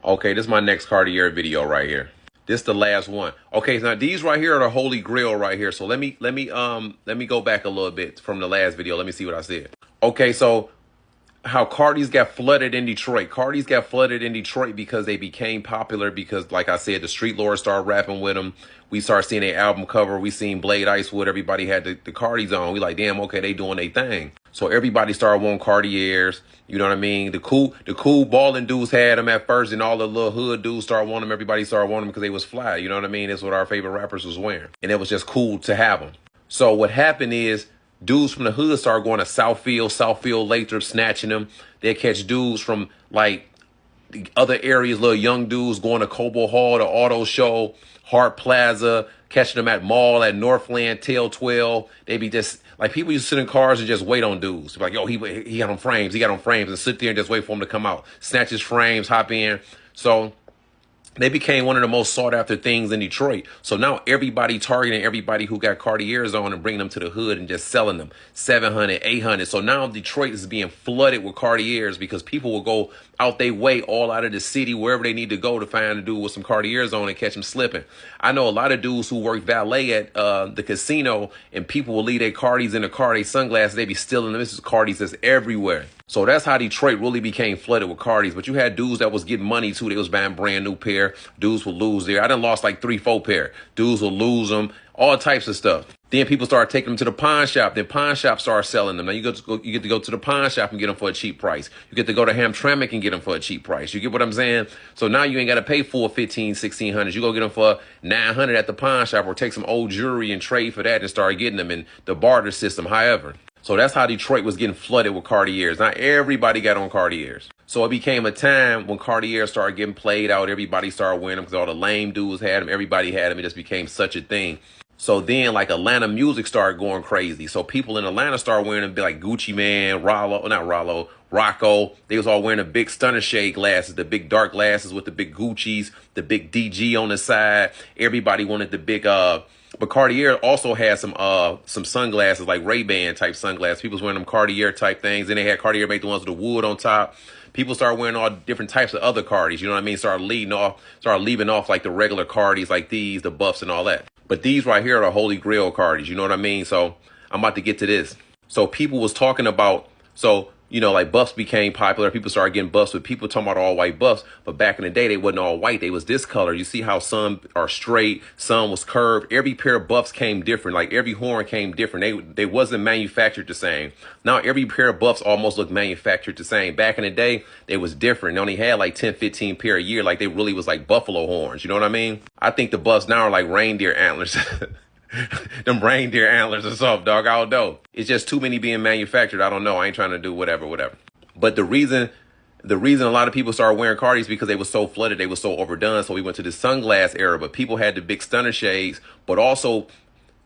Okay, this is my next Cartier video right here. This is the last one. Okay, so now these right here are the holy grail right here. So let me go back a little bit from the last video. Let me see what I said. Okay, so how Cardi's got flooded in Detroit. Cardi's got flooded in Detroit because they became popular because, like I said, the street lords started rapping with them. We started seeing their album cover. We seen Blade Icewood. Everybody had the Cardis on. We like, damn, okay, they doing their thing. So everybody started wanting Cartiers. You know what I mean? The cool balling dudes had them at first, and all the little hood dudes started wanting them. Everybody started wanting them because they was fly. You know what I mean? That's what our favorite rappers was wearing, and it was just cool to have them. So what happened is, dudes from the hood started going to Southfield Lathrop, snatching them. They catch dudes from like the other areas, little young dudes going to Cobo Hall, the auto show, Hart Plaza, catching them at mall, at Northland, Tail 12. They be just like, people used to sit in cars and just wait on dudes. Like, yo, he got on frames, and sit there and just wait for him to come out, snatch his frames, hop in. So they became one of the most sought after things in Detroit. So now everybody targeting everybody who got Cartiers on and bringing them to the hood and just selling them 700, 800. So now Detroit is being flooded with Cartiers because people will go out their way all out of the city, wherever they need to go to find a dude with some Cartiers on and catch them slipping. I know a lot of dudes who work valet at the casino, and people will leave their Cardis in the car, their sunglasses, they be stealing them. This is Cardis that's everywhere. So that's how Detroit really became flooded with Cardis. But you had dudes that was getting money too. They was buying brand new pair. Dudes would lose there. I done lost like 3, 4 pair. Dudes will lose them. All types of stuff. Then people started taking them to the pawn shop. Then pawn shops started selling them. Now you get to go to the pawn shop and get them for a cheap price. You get to go to Hamtramck and get them for a cheap price. You get what I'm saying? So now you ain't got to pay $400, $1,500, $1,600. You go get them for $900 at the pawn shop, or take some old jewelry and trade for that and start getting them in the barter system. However, so that's how Detroit was getting flooded with Cartiers. Not everybody got on Cartiers. So it became a time when Cartiers started getting played out. Everybody started wearing them because all the lame dudes had them. Everybody had them. It just became such a thing. So then, like, Atlanta music started going crazy. So people in Atlanta started wearing them, like Gucci Man, Rocco. They was all wearing the big stunner shade glasses, the big dark glasses with the big Guccis, the big DG on the side. Everybody wanted the big, but Cartier also had some sunglasses, like Ray-Ban type sunglasses. People was wearing them Cartier type things. Then they had Cartier make the ones with the wood on top. People started wearing all different types of other Cardis. You know what I mean? Started leaving off like the regular Cardis, like these, the buffs and all that. But these right here are the holy grail Cardis. You know what I mean? So I'm about to get to this. So people was talking about, so, you know, like buffs became popular. People started getting buffs with people talking about all white buffs. But back in the day, they wasn't all white. They was this color. You see how some are straight, some was curved. Every pair of buffs came different. Like every horn came different. They wasn't manufactured the same. Now every pair of buffs almost look manufactured the same. Back in the day, they was different. They only had like 10, 15 pair a year. Like they really was like buffalo horns. You know what I mean? I think the buffs now are like reindeer antlers. Them reindeer antlers or something, dog. I don't know. It's just too many being manufactured. I don't know. I ain't trying to do whatever. But the reason a lot of people started wearing Cardis is because they were so flooded, they were so overdone. So we went to the sunglass era, but people had the big stunner shades. But also,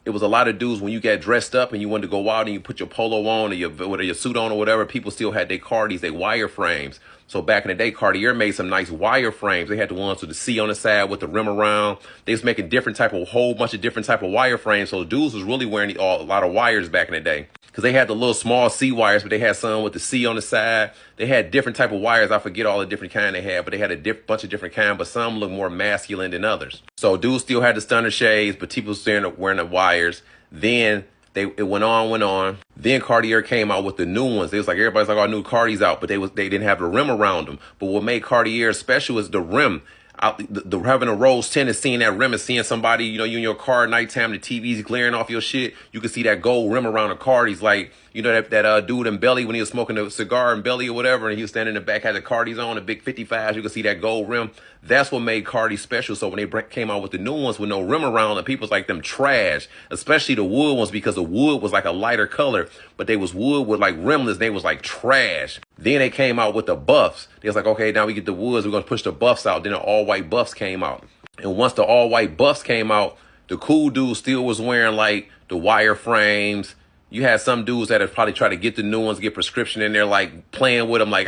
it was a lot of dudes, when you got dressed up and you wanted to go out and you put your polo on or your suit on or whatever, people still had their Cardis, they wire frames. So back in the day, Cartier made some nice wire frames. They had the ones with the C on the side with the rim around. They was making whole bunch of different type of wire frames. So dudes was really wearing a lot of wires back in the day, because they had the little small C wires, but they had some with the C on the side. They had different type of wires. I forget all the different kind they had, but they had a bunch of different kind, but some look more masculine than others. So dudes still had the stunner shades, but people still wearing the wires. Then it went on. Then Cartier came out with the new ones. It was like, everybody's like, oh, new Cardis out, but they didn't have the rim around them. But what made Cartier special is the rim. The having a rose tinted, seeing that rim, and seeing somebody, you know, you in your car at nighttime, the TV's glaring off your shit, you can see that gold rim around the Cardis. Like, you know, that dude in Belly, when he was smoking a cigar in Belly or whatever, and he was standing in the back, had the Cardis on, the big 55s, you can see that gold rim. That's what made Cardis special. So when they came out with the new ones with no rim around, and people's like, them trash, especially the wood ones, because the wood was like a lighter color, but they was wood with like rimless. They was like trash. Then they came out with the buffs. They was like, okay, now we get the woods, we're going to push the buffs out. Then the all-white buffs came out. And once the all-white buffs came out, the cool dudes still was wearing like the wire frames. You had some dudes that had probably tried to get the new ones, get prescription in there, like playing with them, like,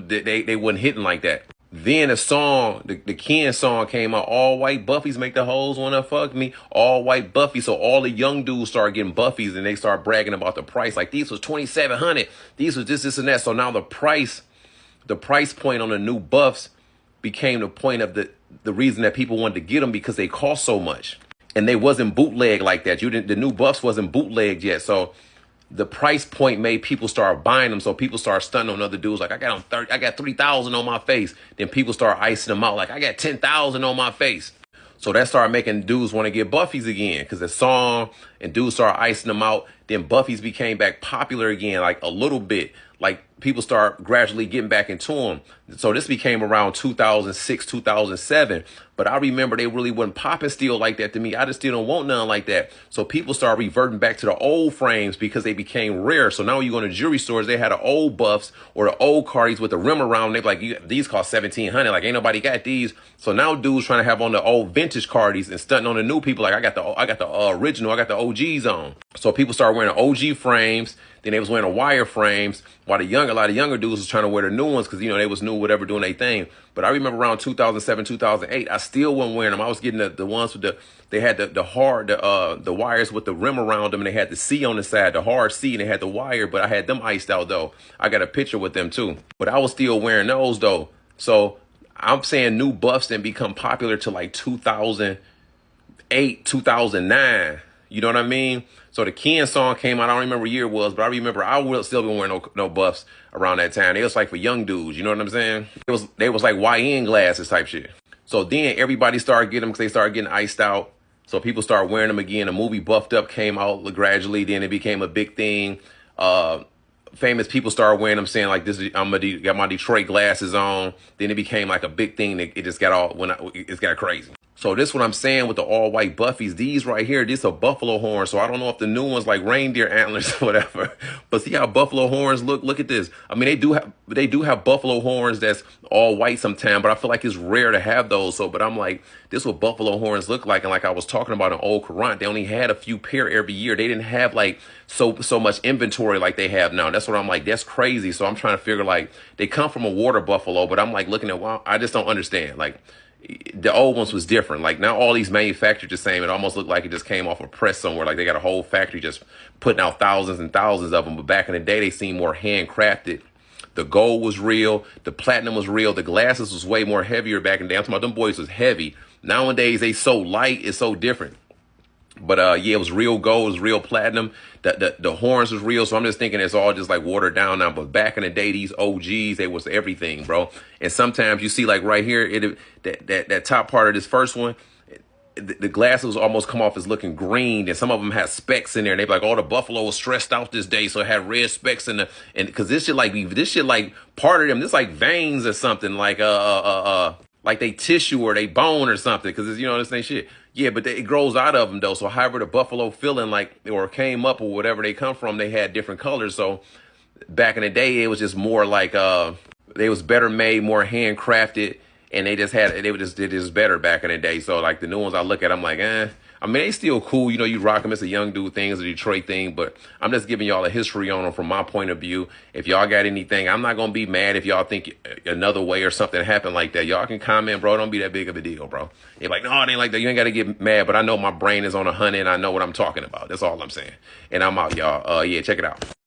they wasn't hitting like that. Then the song, the Ken song came out, all white Buffies make the hoes wanna fuck me, all white Buffy. So all the young dudes started getting Buffies, and they start bragging about the price. Like, these was $2,700. These was this and that. So now the price point on the new buffs became the point of the reason that people wanted to get them, because they cost so much. And they wasn't bootleg like that. The new buffs wasn't bootlegged yet. So the price point made people start buying them. So people start stunting on other dudes. Like, I got 3,000 on my face. Then people start icing them out. Like, I got 10,000 on my face. So that started making dudes want to get Buffies again, because the song and dudes started icing them out. Then Buffies became back popular again, like a little bit. Like, people start gradually getting back into them. So this became around 2006, 2007. But I remember they really wasn't popping still like that to me. I just still don't want none like that. So people start reverting back to the old frames because they became rare. So now you go to jewelry stores, they had the old buffs or the old Cartiers with the rim around. They like, these cost 1,700. Like, ain't nobody got these. So now dudes trying to have on the old vintage Cartiers and stunting on the new people. Like, I got the original, I got the OGs on. So people started wearing OG frames. Then they was wearing the wire frames, while a lot of younger dudes was trying to wear the new ones because, you know, they was new, whatever, doing their thing. But I remember around 2007, 2008, I still wasn't wearing them. I was getting the ones with they had the wires with the rim around them, and they had the C on the side, the hard C, and they had the wire, but I had them iced out, though. I got a picture with them, too. But I was still wearing those, though. So I'm saying new buffs didn't become popular till like 2008, 2009. You know what I mean? So the Ken song came out. I don't remember what year it was, but I remember I would still be wearing no buffs around that time. It was like for young dudes. You know what I'm saying? They was like YN glasses type shit. So then everybody started getting them because they started getting iced out. So people started wearing them again. The movie Buffed Up came out gradually. Then it became a big thing. Famous people started wearing them, saying like, "This is got my Detroit glasses on." Then it became like a big thing. It just got it got crazy. So this is what I'm saying with the all white Buffies. These right here, this a buffalo horn. So I don't know if the new ones like reindeer antlers or whatever. But see how buffalo horns look? Look at this. I mean, they do have buffalo horns that's all white sometimes, but I feel like it's rare to have those. So, but I'm like, this is what buffalo horns look like. And like I was talking about in old Courant, they only had a few pair every year. They didn't have like so much inventory like they have now. That's what I'm like, that's crazy. So I'm trying to figure, like, they come from a water buffalo, but I'm like looking at, wow, I just don't understand. Like, the old ones was different. Like, now all these manufactured the same. It almost looked like it just came off a press somewhere. Like, they got a whole factory just putting out thousands and thousands of them. But back in the day, they seemed more handcrafted. The gold was real. The platinum was real. The glasses was way more heavier back in the day. I'm talking about them boys was heavy. Nowadays, they so light. It's so different. But yeah, it was real gold, it was real platinum. The horns was real, so I'm just thinking it's all just like watered down now. But back in the day, these OGs, they was everything, bro. And sometimes you see, like right here, that top part of this first one, the glasses almost come off as looking green, and some of them had specks in there. And they be like, "Oh, the buffalo was stressed out this day, so it had red specks in and because this shit like part of them, this like veins or something, like they tissue or they bone or something, because you know this ain't shit." Yeah, but it grows out of them though. So however the buffalo feeling like or came up or whatever they come from, they had different colors. So back in the day, it was just more like they was better made, more handcrafted, and they did this better back in the day. So like the new ones I look at, I'm like, eh. I mean, they still cool. You know, you rock them. It's a young dude thing. It's a Detroit thing. But I'm just giving y'all a history on them from my point of view. If y'all got anything, I'm not going to be mad if y'all think another way or something happened like that. Y'all can comment, bro. Don't be that big of a deal, bro. You're like, no, it ain't like that. You ain't got to get mad. But I know my brain is on 100 and I know what I'm talking about. That's all I'm saying. And I'm out, y'all. Yeah, check it out.